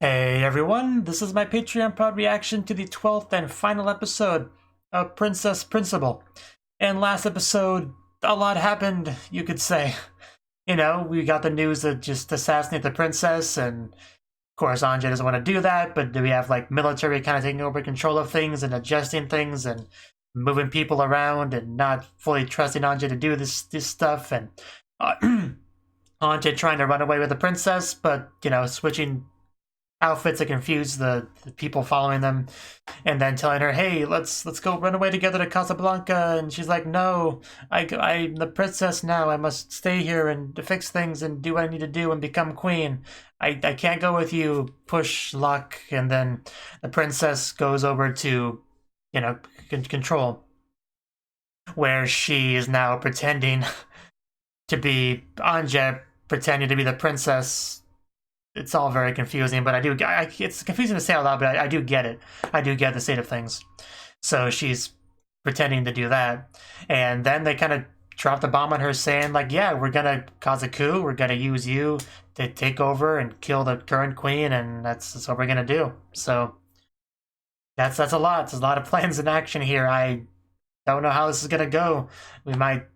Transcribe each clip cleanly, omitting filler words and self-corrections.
Hey everyone, this is my Patreon proud reaction to the 12th and final episode of Princess Principal. And last episode, a lot happened, you could say. You know, we got the news that just assassinate the princess, and of course Anja doesn't want to do that, but do we have like military kind of taking over control of things and adjusting things and moving people around and not fully trusting Anja to do this stuff, and Anja trying to run away with the princess, but, you know, switching outfits to confuse the people following them, and then telling her, "Hey, let's go run away together to Casablanca." And she's like, "No, I'm the princess now. I must stay here and fix things and do what I need to do and become queen. I can't go with you." Push luck, and then the princess goes over to, you know, control, where she is now pretending to be Anja, pretending to be the princess. It's all very confusing, but it's confusing to say out loud, but I do get it. I do get the state of things. So she's pretending to do that. And then they kind of drop the bomb on her, saying, like, yeah, we're going to cause a coup. We're going to use you to take over and kill the current queen, and that's what we're going to do. So that's a lot. There's a lot of plans in action here. I don't know how this is going to go. We might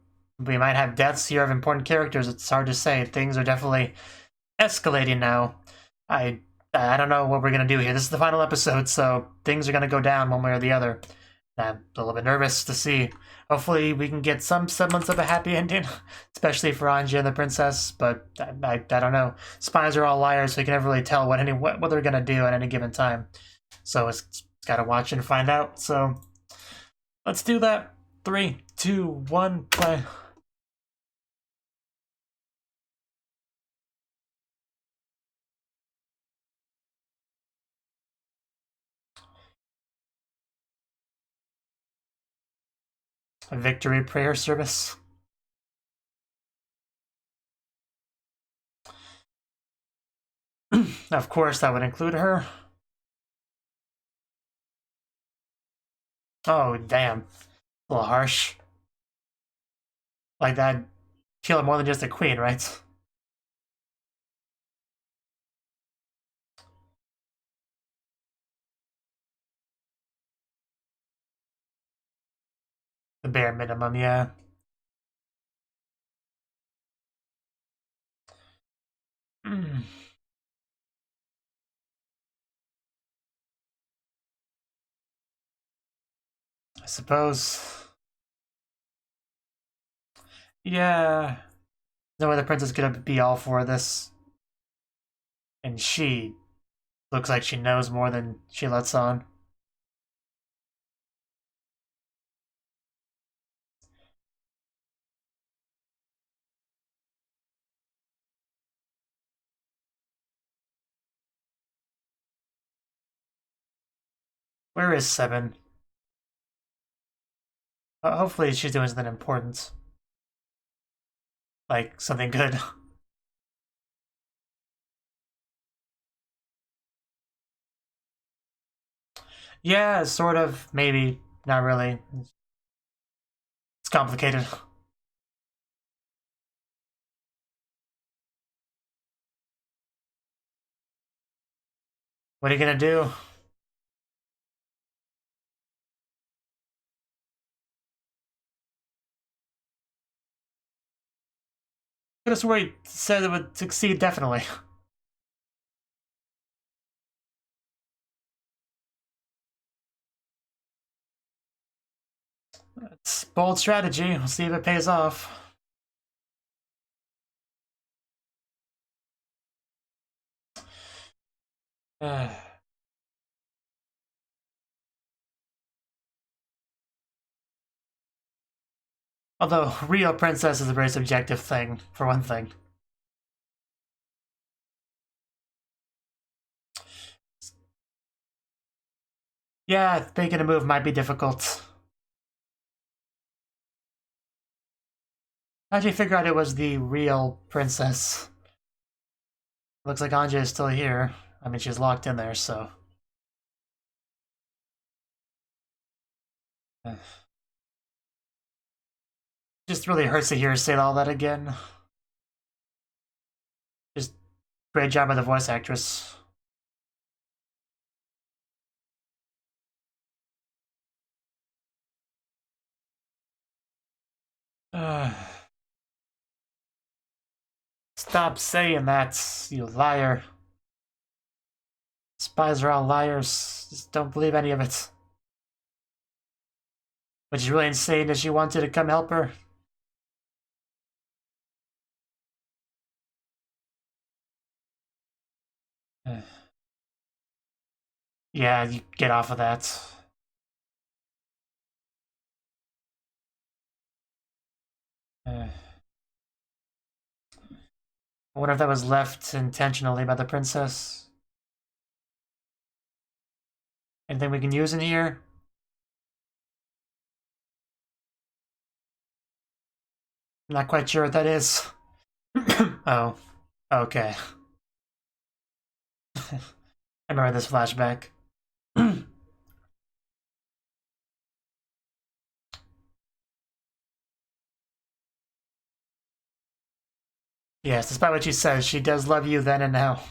have deaths here of important characters. It's hard to say. Things are definitely escalating now. I don't know what we're gonna do here. This is the final episode, so things are gonna go down one way or the other. I'm a little bit nervous to see. Hopefully we can get some semblance of a happy ending, especially for Anja and the princess, but I don't know. Spies are all liars, so you can never really tell what they're gonna do at any given time. So it's gotta watch and find out. So let's do that. 3, 2, 1, play. A victory prayer service. Of course, that would include her. Oh, damn. A little harsh. Like that, kill her more than just a queen, right? The bare minimum, yeah. I suppose. Yeah. No way the princess is gonna be all for this. And she looks like she knows more than she lets on. Where is Seven? Hopefully she's doing something important. Like, something good. Yeah, sort of, maybe. Not really. It's complicated. What are you gonna do? I could have sworn he said it would succeed, definitely. It's bold strategy. We'll see if it pays off. Although, real princess is a very subjective thing, for one thing. Yeah, making a move might be difficult. How'd you figure out it was the real princess? Looks like Anja is still here. I mean, she's locked in there, so. Just really hurts to hear her say all that again. Just great job by the voice actress. Stop saying that, you liar. Spies are all liars. Just don't believe any of it. But she's really insane that she wanted to come help her. Yeah, you get off of that. I wonder if that was left intentionally by the princess. Anything we can use in here? I'm not quite sure what that is. Oh, okay. I remember this flashback. Yes, despite what she says, she does love you then and now.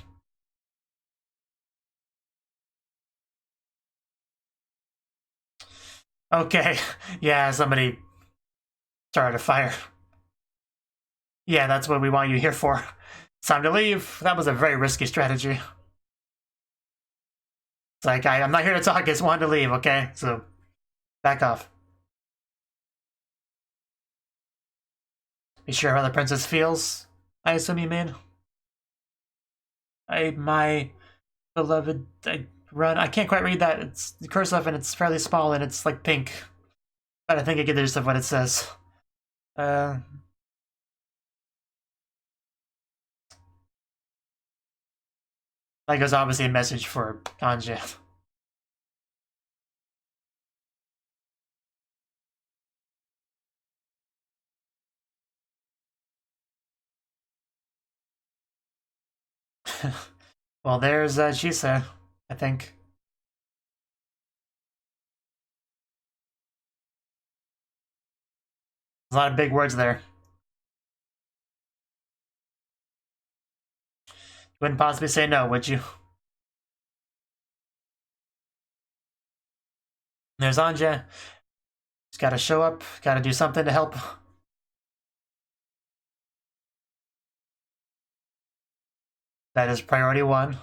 Okay, yeah, somebody started a fire. Yeah, that's what we want you here for. It's time to leave. That was a very risky strategy. It's like, I'm not here to talk, I just wanted to leave, okay? So, back off. Be sure how the princess feels, I assume you mean? My beloved, I can't quite read that. It's cursive and it's fairly small and it's like pink. But I think I get the gist of what it says. That goes obviously a message for Anja. Well, there's Chisa, I think. There's a lot of big words there. You wouldn't possibly say no, would you? There's Anja. She's gotta show up, gotta do something to help. That is priority one.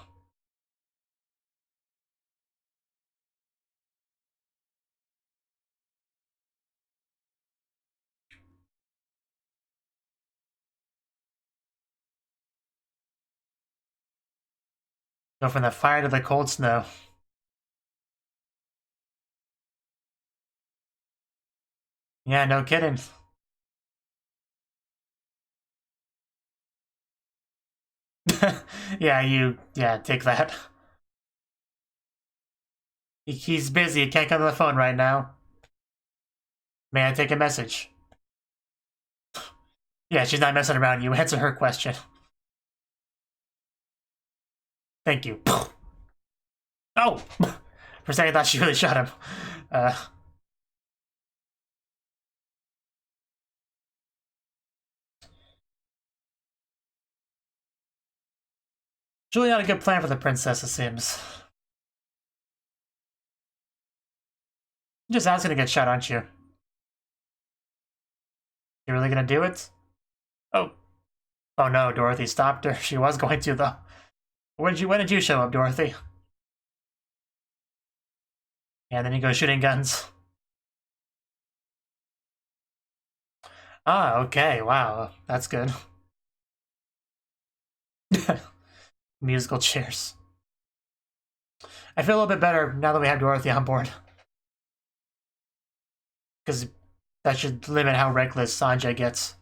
Go from the fire to the cold snow. Yeah, no kidding. Yeah, take that. He's busy, he can't come to the phone right now. May I take a message? Yeah, she's not messing around. You answer her question. Thank you. Oh! For a second, I thought she really shot him. It's really not a good plan for the princess, it seems. You're just asking to get shot, aren't you? You really gonna do it? Oh. Oh no, Dorothy stopped her. She was going to, though. When did you show up, Dorothy? Yeah, then you go shooting guns. Ah, okay, wow, that's good. Musical chairs. I feel a little bit better now that we have Dorothy on board. Because that should limit how reckless Sanjay gets.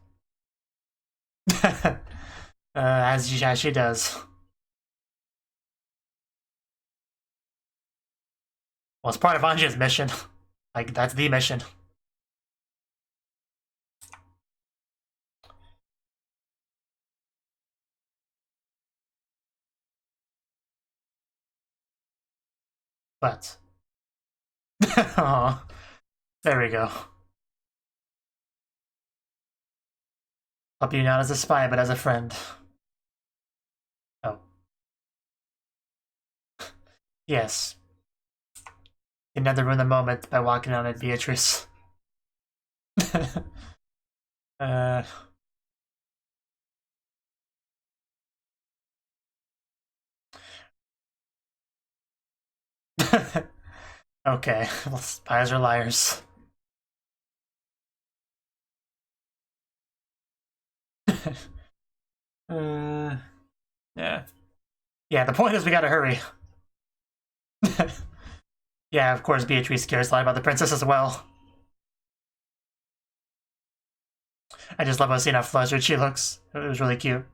As she does. Well, it's part of Anja's mission. Like, that's the mission. But. Aww. There we go. Help you not as a spy, but as a friend. Oh. Yes. You never ruin the moment by walking on it, Beatrice. Uh... Okay, well, spies are liars. Yeah. Yeah, the point is we gotta hurry. Yeah, of course, Beatrice cares a lot about the princess as well. I just love seeing how flustered she looks. It was really cute.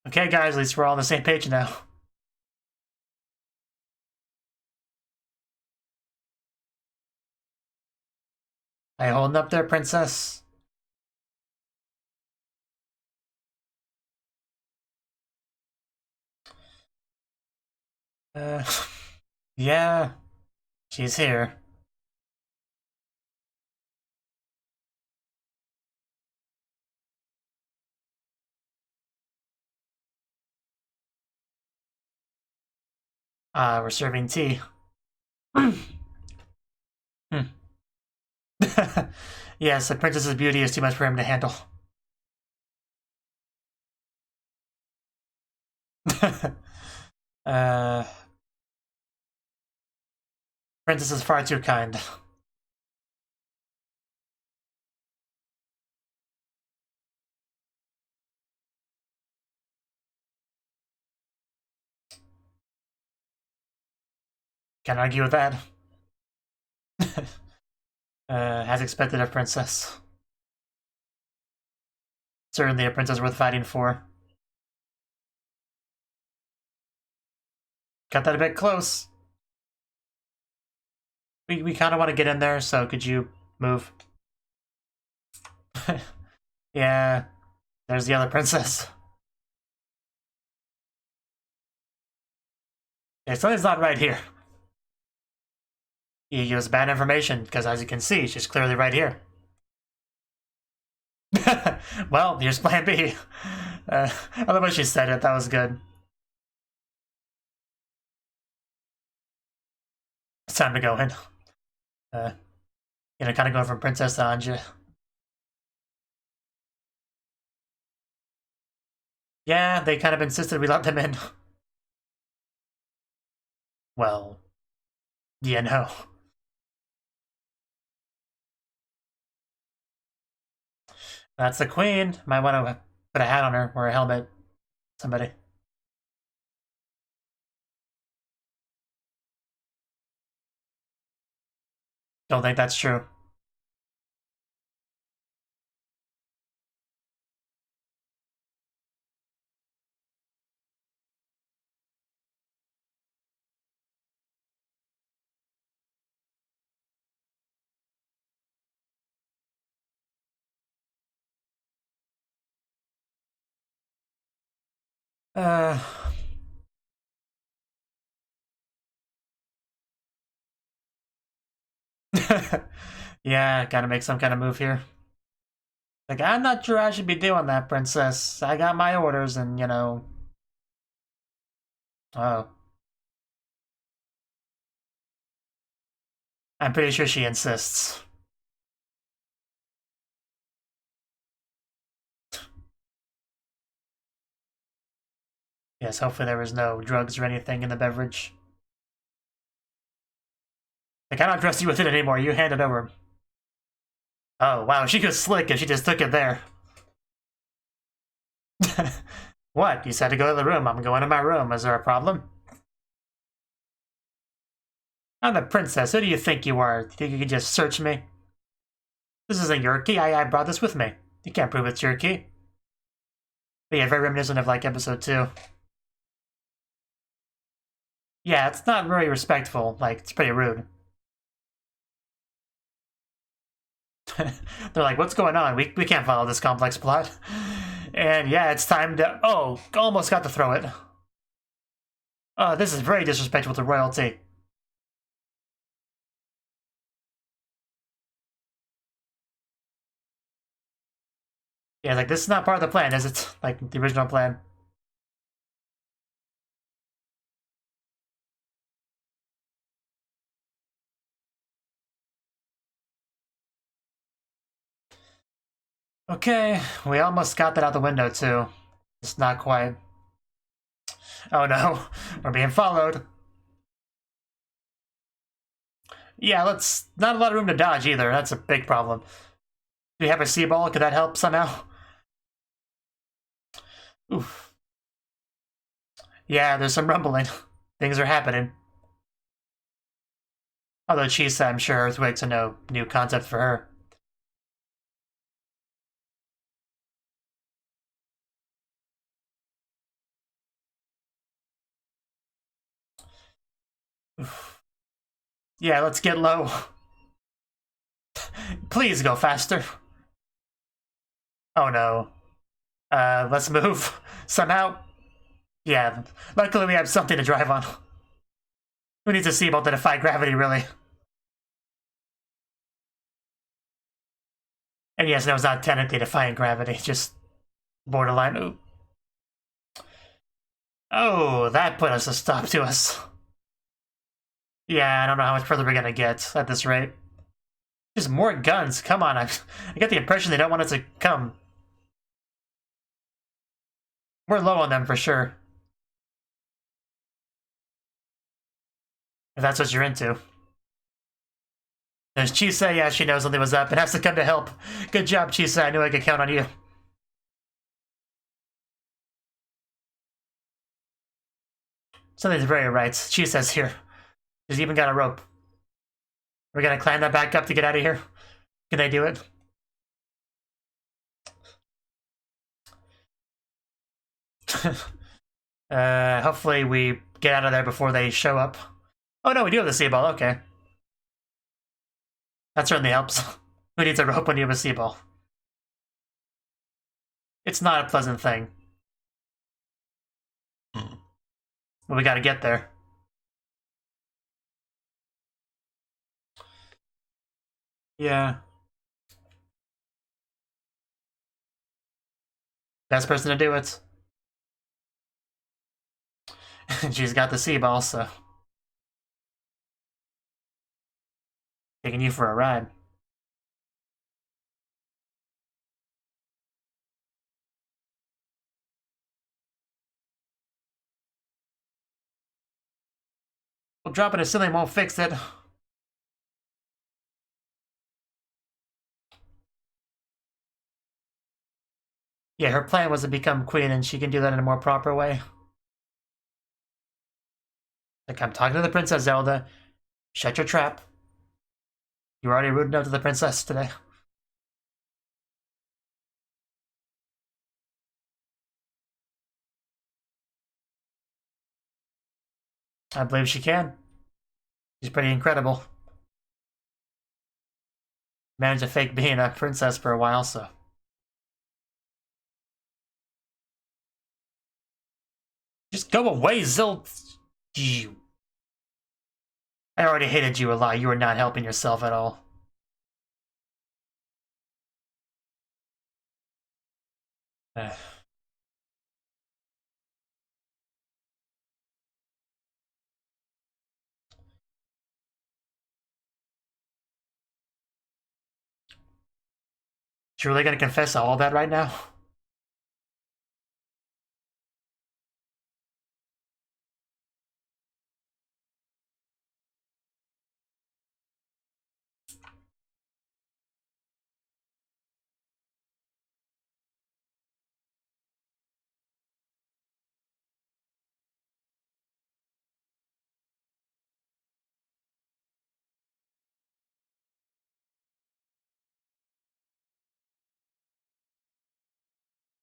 Okay, guys, at least we're all on the same page now. Are you holding up there, princess? Uh, yeah, she's here. We're serving tea. Yes, the princess's beauty is too much for him to handle. uh, Princess is far too kind. Can't argue with that. As expected of princess. Certainly a princess worth fighting for. Got that a bit close. We kind of want to get in there, so could you move? Yeah, there's the other princess. Yeah, something's not right here. He gives bad information, because as you can see, she's clearly right here. Well, here's plan B. I love how she said it, that was good. It's time to go in. Kind of going from princess to Anja. Yeah, they kind of insisted we let them in. Well, yeah, no. That's the queen. Might want to put a hat on her or a helmet. Somebody. Don't think that's true. Uh... Yeah, gotta make some kind of move here. Like, I'm not sure I should be doing that, princess. I got my orders and, Oh. I'm pretty sure she insists. Yes, hopefully there was no drugs or anything in the beverage. I cannot trust you with it anymore. You hand it over. Oh, wow, she was slick if she just took it there. What? You said to go to the room. I'm going to my room. Is there a problem? I'm the princess. Who do you think you are? Think you can just search me? This isn't your key. I brought this with me. You can't prove it's your key. But yeah, very reminiscent of like episode 2. Yeah, it's not very respectful. Like, it's pretty rude. They're like, what's going on? We can't follow this complex plot. And yeah, it's time to... Oh, almost got to throw it. This is very disrespectful to royalty. Yeah, like, this is not part of the plan, is it? Like, the original plan. Okay, we almost got that out the window too. Just not quite. Oh no, we're being followed. Yeah, let's... Not a lot of room to dodge either, that's a big problem. Do we have a sea ball? Could that help somehow? Oof. Yeah, there's some rumbling. Things are happening. Although Chisa, I'm sure Earthquake's a no new concept for her. Oof. Yeah, let's get low. Please go faster. Oh no. Let's move. Somehow. Yeah, luckily we have something to drive on. Who needs a seatbelt to defy gravity, really? And yes, no, it's not technically defying gravity, just borderline. Ooh. Oh, that put us a stop to us. Yeah, I don't know how much further we're gonna get at this rate. Just more guns, come on. I get the impression they don't want us to come. We're low on them for sure. If that's what you're into. There's Chisa, yeah, she knows something was up and has to come to help. Good job, Chisa, I knew I could count on you. Something's very right. Chisa's here. She's even got a rope. We're gonna climb that back up to get out of here? Can they do it? Hopefully we get out of there before they show up. Oh no, we do have the sea ball, okay. That certainly helps. Who needs a rope when you have a sea ball? It's not a pleasant thing. But we gotta get there. Yeah. Best person to do it. She's got the sea ball, so... Taking you for a ride. Well, dropping a ceiling won't fix it. Yeah, her plan was to become queen, and she can do that in a more proper way. Like, I'm talking to the Princess Zelda. Shut your trap. You were already rude enough to the princess today. I believe she can. She's pretty incredible. Managed to fake being a princess for a while, so... Just go away, Zilt! You. I already hated you a lot. You were not helping yourself at all. You really gonna confess all that right now?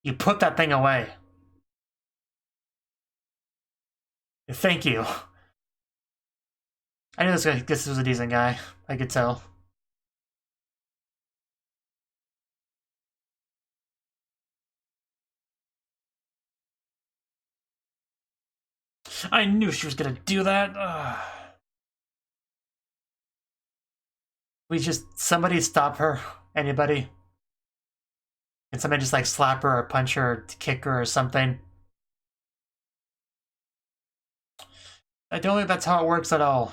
You put that thing away. Thank you. I knew this was a decent guy. I could tell. I knew she was gonna do that. We just... Somebody stop her. Anybody? Can somebody just like slap her or punch her or kick her or something? I don't think that's how it works at all.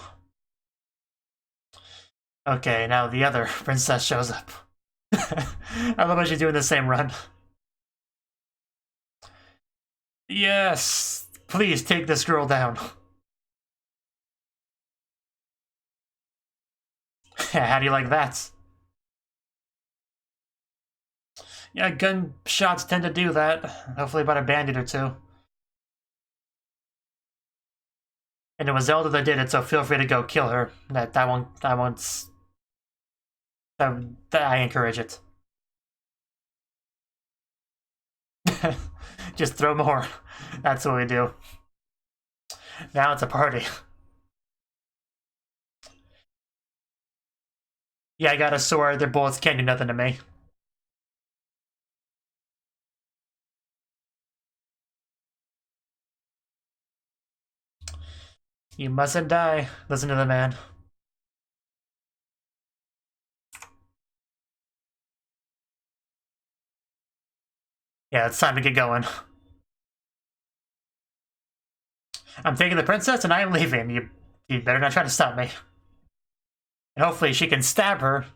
Okay, now the other princess shows up. I love how she's doing the same run. Yes! Please take this girl down. How do you like that? Yeah, gunshots tend to do that. Hopefully about a bandit or two. And it was Zelda that did it, so feel free to go kill her. I encourage it. Just throw more. That's what we do. Now it's a party. Yeah, I got a sword. Their bullets can't do nothing to me. You mustn't die. Listen to the man. Yeah, it's time to get going. I'm taking the princess and I am leaving. You better not try to stop me. And hopefully she can stab her.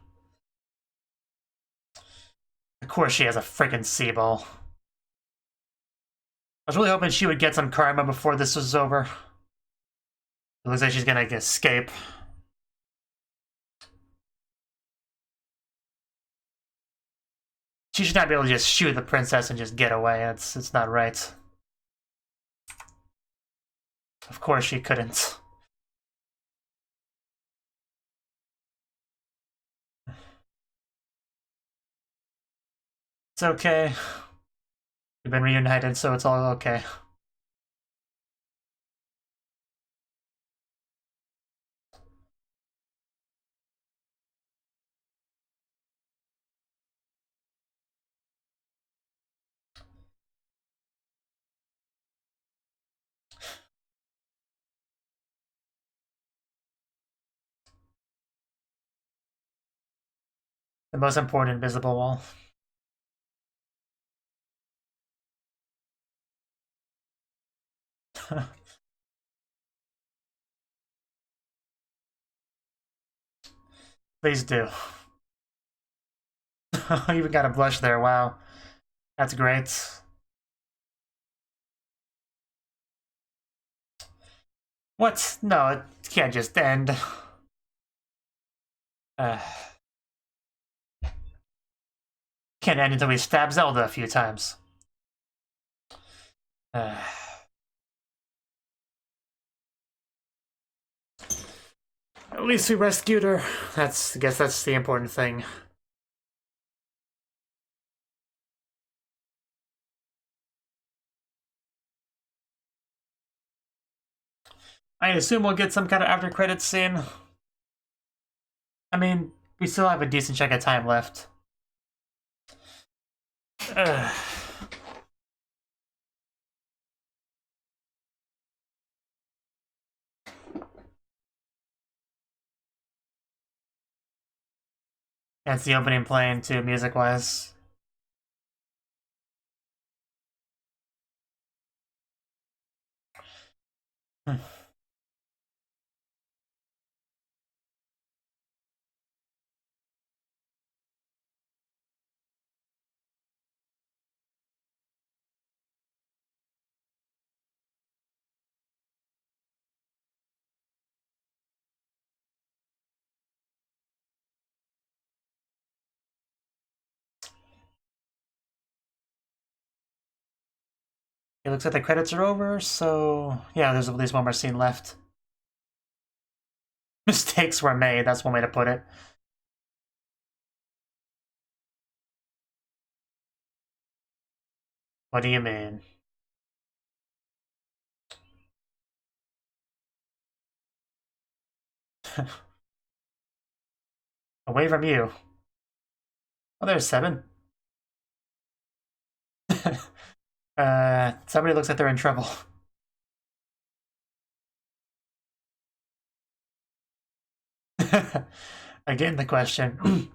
Of course she has a freaking C-ball. I was really hoping she would get some karma before this was over. It looks like she's gonna escape. She should not be able to just shoot the princess and just get away. It's not right. Of course she couldn't. It's okay. We've been reunited, so it's all okay. The most important invisible wall. Please do. I even got a blush there, wow. That's great. What? No, it can't just end. Can't end until we stab Zelda a few times. At least we rescued her. I guess that's the important thing. I assume we'll get some kind of after credits scene. I mean, we still have a decent chunk of time left. That's the opening playing too, music-wise. It looks like the credits are over, so yeah, there's at least one more scene left. Mistakes were made, that's one way to put it. What do you mean? Away from you. Oh, there's 7. Somebody looks like they're in trouble. Again, the question.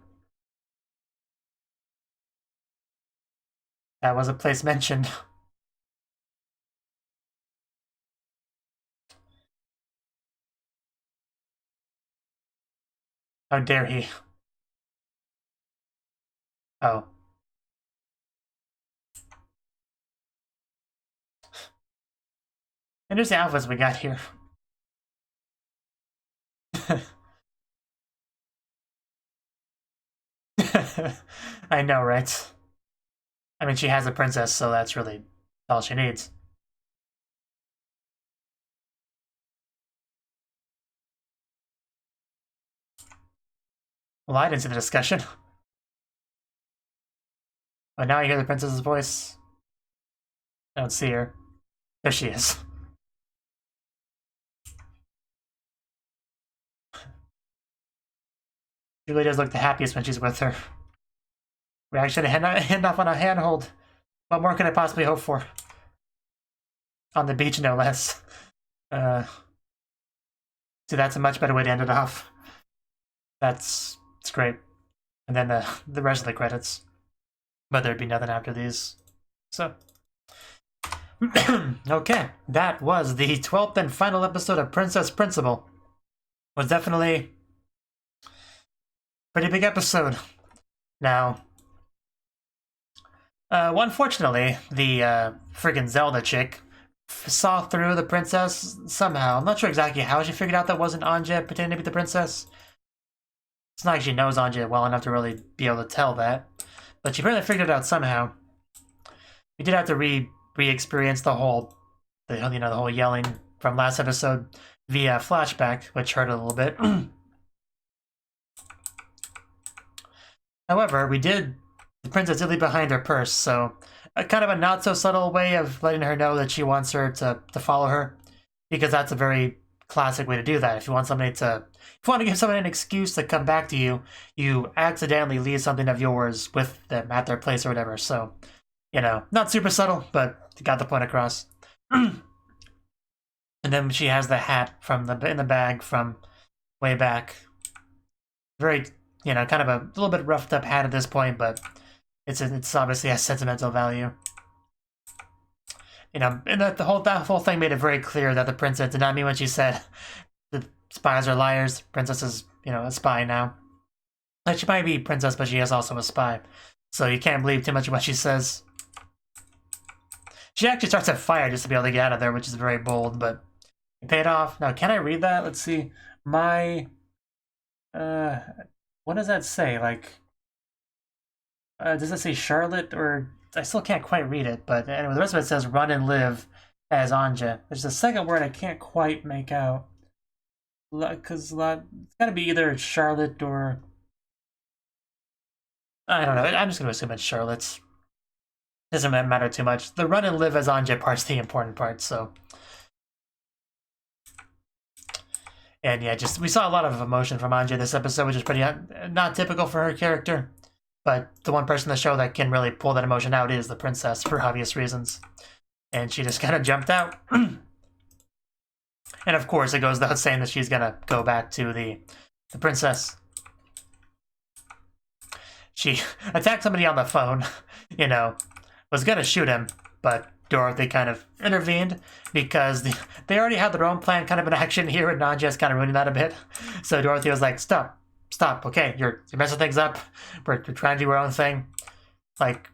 That was a place mentioned. How dare he? Oh. And here's the outfits we got here. I know, right? I mean, she has a princess, so that's really all she needs. Well, I didn't see the discussion. But now I hear the princess's voice. I don't see her. There she is. She really does look the happiest when she's with her. Reaction to hand off on a handhold. What more could I possibly hope for? On the beach, no less. See, that's a much better way to end it off. It's great. And then the rest of the credits. But there'd be nothing after these. So. Okay, that was the 12th and final episode of Princess Principal. Was definitely a pretty big episode. Now, unfortunately, the friggin' Zelda chick saw through the princess somehow. I'm not sure exactly how she figured out that wasn't Anja pretending to be the princess. It's not like she knows Anja well enough to really be able to tell that. But she apparently figured it out somehow. We did have to re-experience the whole yelling from last episode via flashback, which hurt a little bit. However, the princess did leave behind her purse, so kind of a not so subtle way of letting her know that she wants her to follow her, because that's a very classic way to do that. If you want to give somebody an excuse to come back to you, you accidentally leave something of yours with them at their place or whatever. So, not super subtle, but got the point across. And then she has the hat in the bag from way back. Very, kind of a little bit roughed up hat at this point, but it's obviously has sentimental value. And that whole thing made it very clear that the princess did not mean when she said the spies are liars. Princess is, a spy now. Like, she might be princess, but she is also a spy. So you can't believe too much of what she says. She actually starts a fire just to be able to get out of there, which is very bold, but it paid off. Now, can I read that? Let's see. What does that say? Like, does it say Charlotte, or I still can't quite read it, but anyway, the rest of it says run and live as Anja. There's a second word I can't quite make out. Because it's got to be either Charlotte or... I don't know. I'm just going to assume it's Charlotte's. Doesn't matter too much. The run and live as Anja part's the important part, so... And yeah, we saw a lot of emotion from Anja this episode, which is pretty not typical for her character. But the one person in the show that can really pull that emotion out is the princess, for obvious reasons. And she just kind of jumped out. And of course, it goes without saying that she's going to go back to the princess. She attacked somebody on the phone, was going to shoot him, but Dorothy kind of intervened because they already had their own plan kind of in action here, and Nanja's kind of ruining that a bit. So Dorothy was like, stop, okay, you're messing things up. We're trying to do our own thing. Like,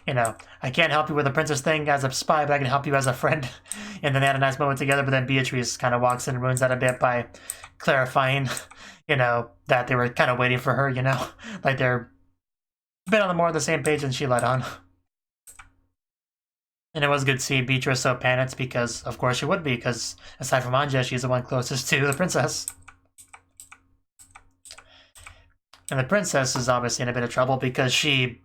I can't help you with the princess thing as a spy, but I can help you as a friend. And then they had a nice moment together, but then Beatrice kind of walks in and ruins that a bit by clarifying, that they were kind of waiting for her, like they're a bit on the more on the same page than she let on. And it was good to see Beatrice so panicked because, of course, she would be, because aside from Anja, she's the one closest to the princess. And the princess is obviously in a bit of trouble because she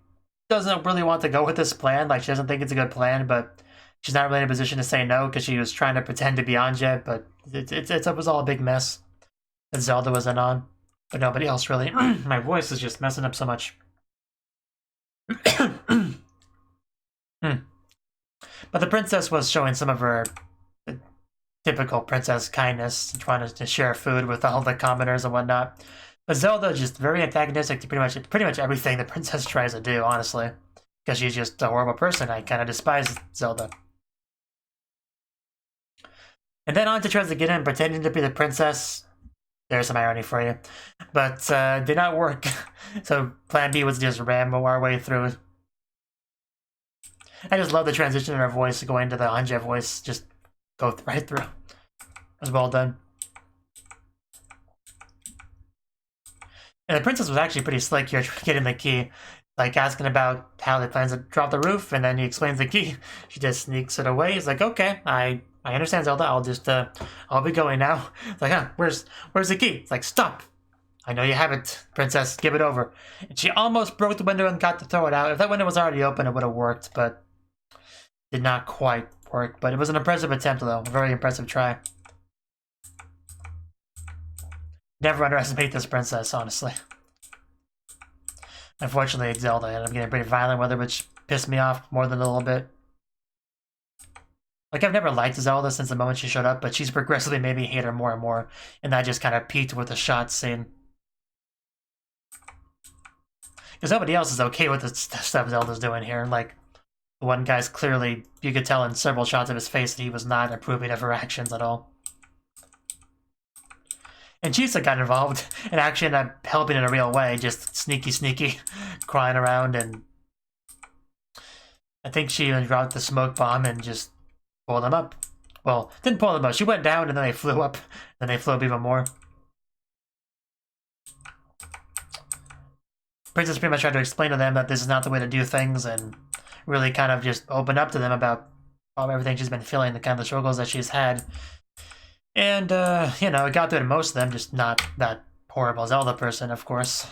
doesn't really want to go with this plan. Like, she doesn't think it's a good plan, but she's not really in a position to say no because she was trying to pretend to be Anja, but it was all a big mess that Zelda was in on. But nobody else really. My voice is just messing up so much. But the princess was showing some of her typical princess kindness, trying to share food with all the commoners and whatnot. But Zelda is just very antagonistic to pretty much everything the princess tries to do, honestly. Because she's just a horrible person. I kind of despise Zelda. And then Anja tries to get in pretending to be the princess. There's some irony for you. But did not work. So plan B was just ram our way through it. I just love the transition in her voice going to the Anja voice. Just go right through. It was well done. And the princess was actually pretty slick here getting the key. Like asking about how they plan to drop the roof, and then he explains the key. She just sneaks it away. He's like, okay, I understand, Zelda. I'll just I'll be going now. It's like, huh, where's the key? It's like, stop. I know you have it, princess. Give it over. And she almost broke the window and got to throw it out. If that window was already open, it would have worked, but did not quite work. But it was an impressive attempt, though. A very impressive try. Never underestimate this princess, honestly. Unfortunately, Zelda ended up getting pretty violent with her, which pissed me off more than a little bit. Like, I've never liked Zelda since the moment she showed up, but she's progressively made me hate her more and more, and that just kind of peaked with the shot scene. Because nobody else is okay with the stuff Zelda's doing here. Like, the one guy's clearly, you could tell in several shots of his face that he was not approving of her actions at all. And Chisa got involved and actually ended up helping in a real way, just sneaky, crying around, and I think she even dropped the smoke bomb and just pulled them up. Well, didn't pull them up. She went down and then they flew up. Then they flew up even more. Princess pretty much tried to explain to them that this is not the way to do things and really kind of just open up to them about everything she's been feeling, the kind of struggles that she's had. And, you know, it got through to most of them, just not that horrible Zelda person, of course.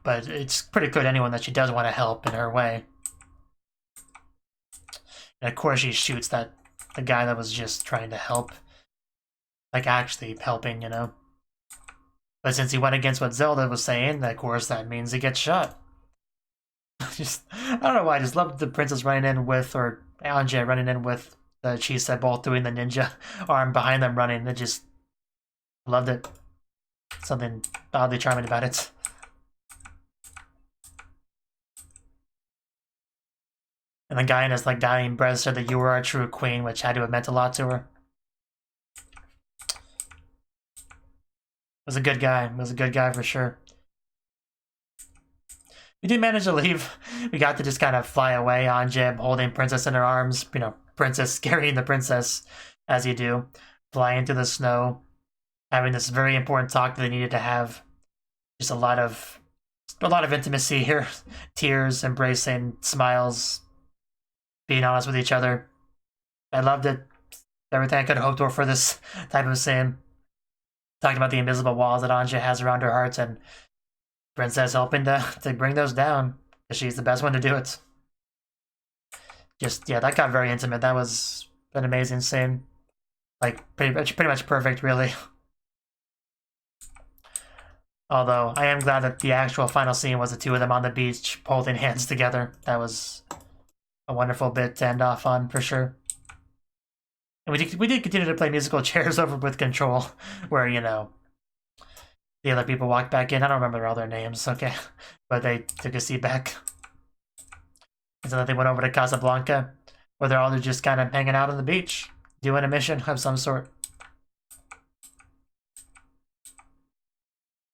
But it's pretty clear to anyone that she does want to help in her way. And of course she shoots the guy that was just trying to help. Like, actually helping, you know. But since he went against what Zelda was saying, of course that means he gets shot. I don't know why, I just love the princess running in with, or Anja running in with the Chisa both doing the ninja arm behind them running. I just loved it. Something oddly charming about it. And the guy in his dying breath said that you were our true queen, which had to have meant a lot to her. Was a good guy. Was a good guy for sure. We did manage to leave. We got to just kind of fly away on Jib, holding Princess in her arms. You know, Princess carrying the princess, as you do. Flying into the snow. Having this very important talk that they needed to have. Just a lot of intimacy here. Tears, embracing, smiles. Being honest with each other. I loved it. Everything I could have hoped for this type of scene. Talking about the invisible walls that Anja has around her heart, and Princess helping to bring those down, because she's the best one to do it. Just, yeah, that got very intimate. That was an amazing scene. Like, pretty much perfect, really. Although, I am glad that the actual final scene was the two of them on the beach, holding hands together. That was a wonderful bit to end off on, for sure. And we did continue to play musical chairs over with Control, where, you know, the other people walked back in. I don't remember all their names, okay? But they took a seat back. And so then they went over to Casablanca, where they're all just kind of hanging out on the beach, doing a mission of some sort.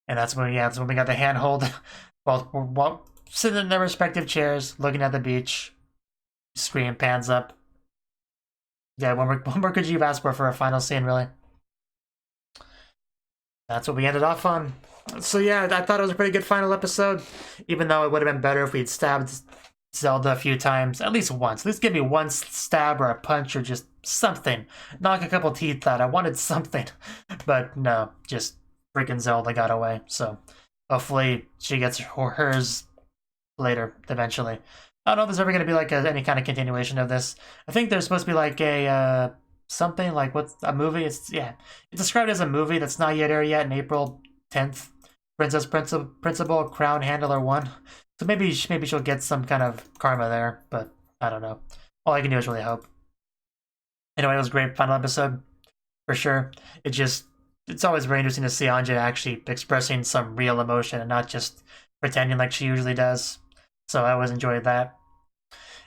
And that's when we got the handhold, while sitting in their respective chairs, looking at the beach. Screen pans up. Yeah, what more could you have asked for a final scene, really? That's what we ended off on. So yeah, I thought it was a pretty good final episode, even though it would have been better if we'd stabbed Zelda a few times, at least once. At least give me one stab or a punch or just something. Knock a couple teeth out. I wanted something. But no, just freaking Zelda got away. So hopefully she gets hers later, eventually. I don't know if there's ever going to be any kind of continuation of this. I think there's supposed to be a something like what's a movie. It's described as a movie that's not yet aired yet in April 10th. Princess Principal Crown Handler 1. So maybe she'll get some kind of karma there, but I don't know. All I can do is really hope. Anyway, it was a great final episode for sure. It's always very interesting to see Anja actually expressing some real emotion and not just pretending like she usually does. So I always enjoyed that.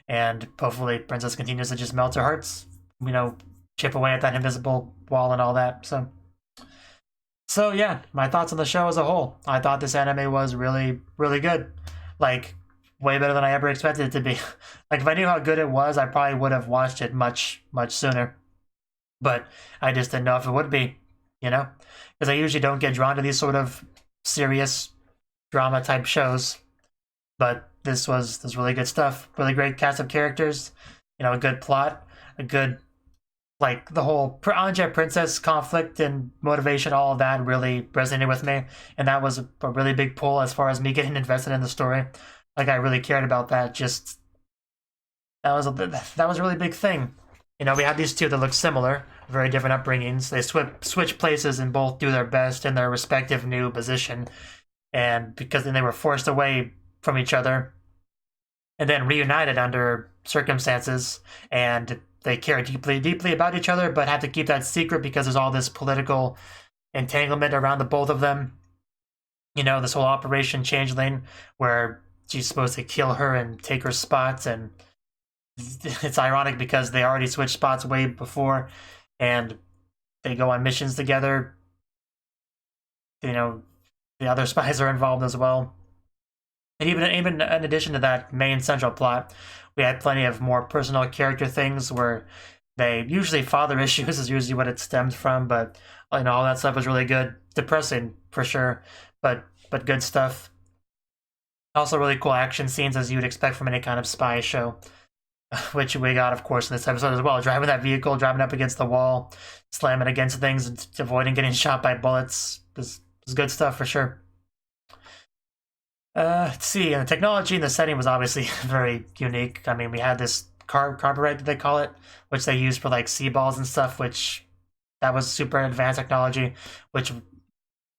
And hopefully Princess continues to just melt her hearts, you know, chip away at that invisible wall and all that. So So yeah, my thoughts on the show as a whole. I thought this anime was really, really good. Like, way better than I ever expected it to be. Like, if I knew how good it was, I probably would have watched it much, much sooner. But I just didn't know if it would be, you know? Because I usually don't get drawn to these sort of serious drama type shows. But this was really good stuff. Really great cast of characters. You know, a good plot, a good, like, the whole Anja princess conflict and motivation, all of that really resonated with me. And that was a really big pull as far as me getting invested in the story. Like, I really cared about that. Just, that was a really big thing. You know, we had these two that look similar, very different upbringings. They switch places and both do their best in their respective new position. And because then they were forced away from each other and then reunited under circumstances, and they care deeply about each other, but have to keep that secret because there's all this political entanglement around the both of them. You know, this whole Operation Changeling, where she's supposed to kill her and take her spots, and it's ironic because they already switched spots way before, and they go on missions together. You know, the other spies are involved as well. And even in addition to that main central plot, we had plenty of more personal character things where they usually father issues is usually what it stemmed from, but you know, all that stuff was really good. Depressing for sure, but good stuff. Also really cool action scenes as you would expect from any kind of spy show, which we got, of course, in this episode as well. Driving that vehicle, driving up against the wall, slamming against things, and avoiding getting shot by bullets was good stuff for sure. Let's see, and the technology in the setting was obviously very unique. I mean, we had this carburet, they call it, which they use for like sea balls and stuff, which that was super advanced technology, which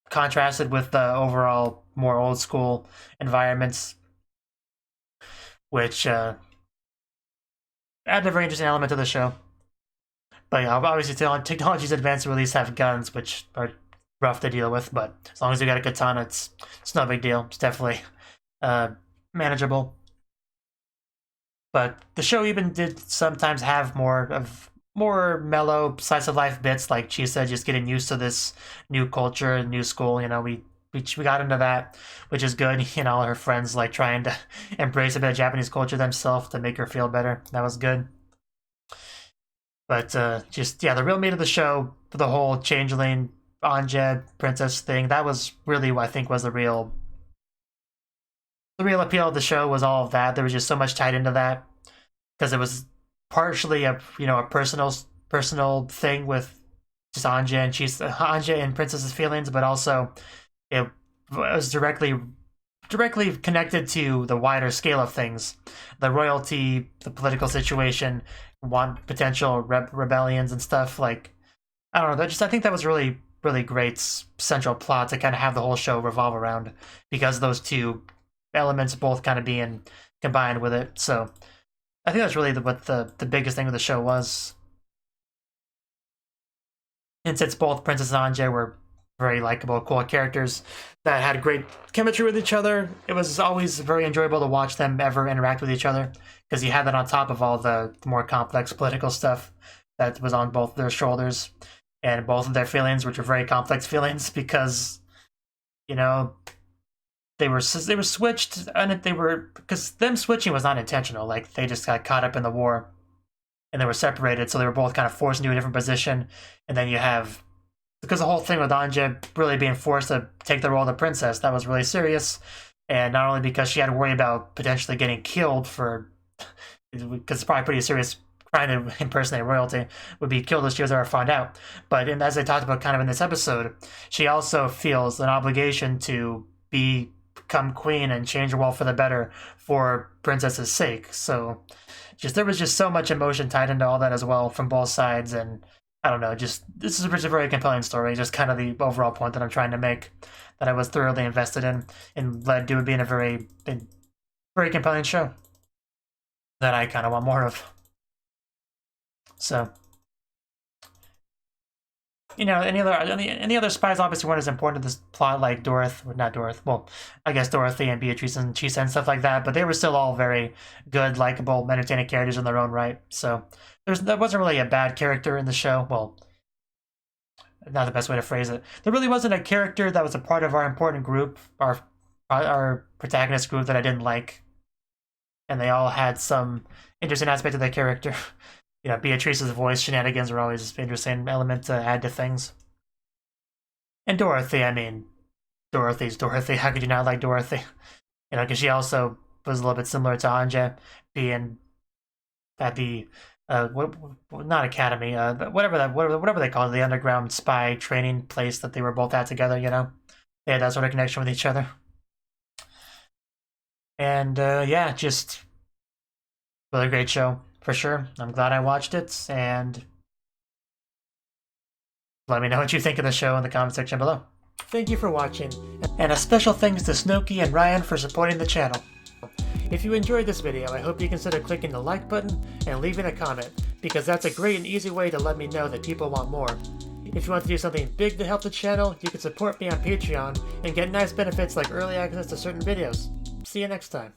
contrasted with the overall more old school environments, which added a very interesting element to the show. But yeah, obviously technology's advanced to at least have guns, which are rough to deal with, but as long as you got a katana, it's no big deal. It's definitely manageable. But the show even did sometimes have more mellow slice of life bits, like she said, just getting used to this new culture, new school. You know, we got into that, which is good. You know, her friends like trying to embrace a bit of Japanese culture themselves to make her feel better. That was good. But just yeah, the real meat of the show, the whole changeling Anja princess thing, that was really what I think was the real appeal of the show, was all of that. There was just so much tied into that because it was partially a personal thing with just Anja and Princess's feelings, but also it was directly connected to the wider scale of things, the royalty, the political situation, potential rebellions and stuff. Like, I don't know, I think that was really great central plot to kind of have the whole show revolve around, because those two elements both kind of being combined with it. So I think that's really what the biggest thing of the show was. And since both Princess and Anja were very likable, cool characters that had great chemistry with each other, it was always very enjoyable to watch them ever interact with each other, because you had that on top of all the more complex political stuff that was on both their shoulders and both of their feelings, which were very complex feelings, because, you know, they were switched, and because them switching was not intentional. Like, they just got caught up in the war and they were separated, so they were both kind of forced into a different position. And then you have, because the whole thing with Anja really being forced to take the role of the princess, that was really serious. And not only because she had to worry about potentially getting killed because it's probably pretty serious crime to impersonate royalty, would be killed if she was ever found out. But as they talked about kind of in this episode, she also feels an obligation to become queen and change the world for the better for Princess's sake. So there was just so much emotion tied into all that as well from both sides. And I don't know, this is a very compelling story, just kind of the overall point that I'm trying to make, that I was thoroughly invested in and led to it being a very compelling show that I kind of want more of. So, you know, any other spies obviously weren't as important to this plot, like I guess Dorothy and Beatrice and Chisa and stuff like that, but they were still all very good, likable, entertaining characters in their own right. So there wasn't really a bad character in the show. Well, not the best way to phrase it. There really wasn't a character that was a part of our important group, our protagonist group, that I didn't like. And they all had some interesting aspect of their character. You know, Beatrice's voice shenanigans were always an interesting element to add to things. And Dorothy, I mean, Dorothy's Dorothy. How could you not like Dorothy? You know, because she also was a little bit similar to Anja, being at the not academy, whatever they call it, the underground spy training place that they were both at together. You know, they had that sort of connection with each other. And yeah, just really great show for sure. I'm glad I watched it, and let me know what you think of the show in the comment section below. Thank you for watching, and a special thanks to Cnouki and Ryan for supporting the channel. If you enjoyed this video, I hope you consider clicking the like button and leaving a comment, because that's a great and easy way to let me know that people want more. If you want to do something big to help the channel, you can support me on Patreon and get nice benefits like early access to certain videos. See you next time.